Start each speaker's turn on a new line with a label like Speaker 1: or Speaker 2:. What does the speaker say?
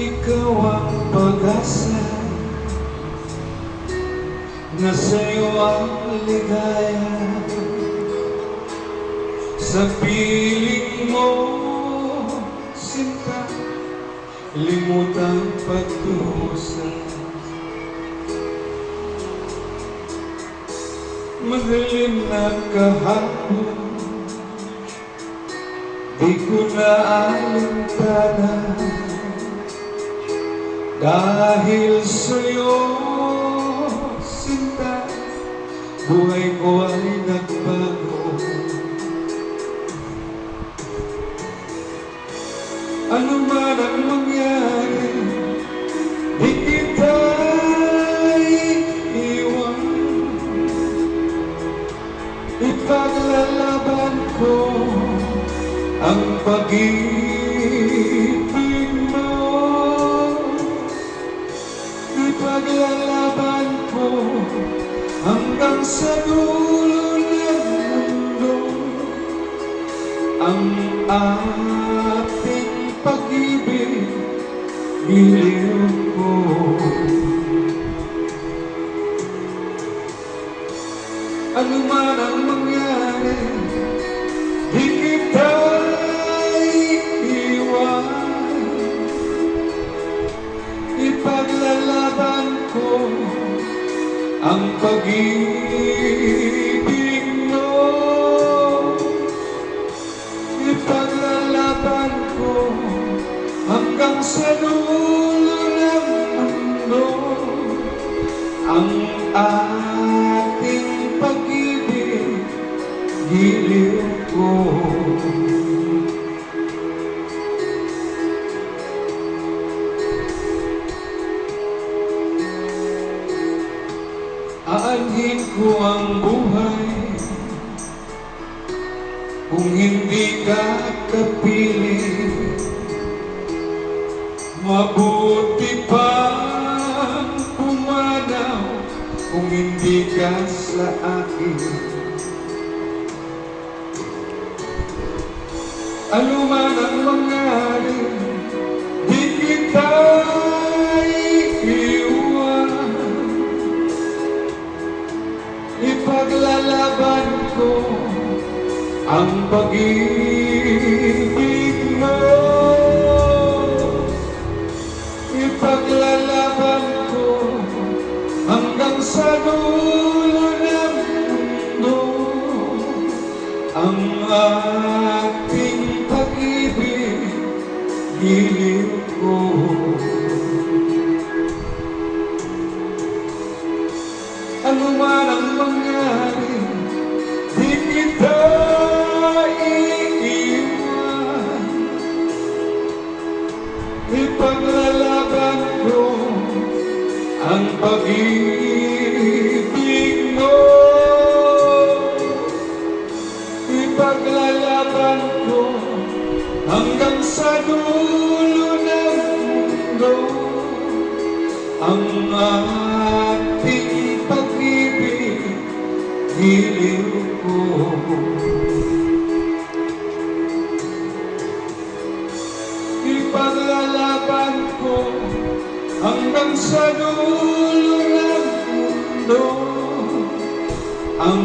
Speaker 1: Ikaw ang pag-asa na sa'yo ang ligaya. Sa piling mo, sinta, limutang pagdusa. Madilim na kahapon, di ko na alintana. Dahil sa'yo, sinta, buhay ko ay nagbago. Ano man ang mangyari, di kita iiwan. Ipaglalaban ko ang pag-ibig mo. Ipaglalaban ko hanggang sa dulo ng mundo ang ating pag-ibig, giliw ko. Ano man ang mangyari, di kita iiwan. Ipaglalaban ko ang pag-ibig mo. Ipaglalaban ko hanggang sa dulo ng mundo ang ating pag-ibig, giliw ko. Aanhin ko ang buhay kung hindi ka kapiling. Mabuti pang pumanaw kung hindi ka sa akin. Ano man ang mangyari, di kita iiwan. Ipaglalaban ko ang pag-ibig mo. Ipaglalaban ko hanggang sa dulo ng mundo ang ating pag-ibig, giliw ko. Ano man ang mangyari, di kita iiwan. Ipaglalaban ko ang pag-ibig mo. Ipaglalaban ko hanggang sa dulo ng mundo ang ating pag-ibig, giliw ko. Ipaglalaban ko hanggang sa dulo ng mundo ang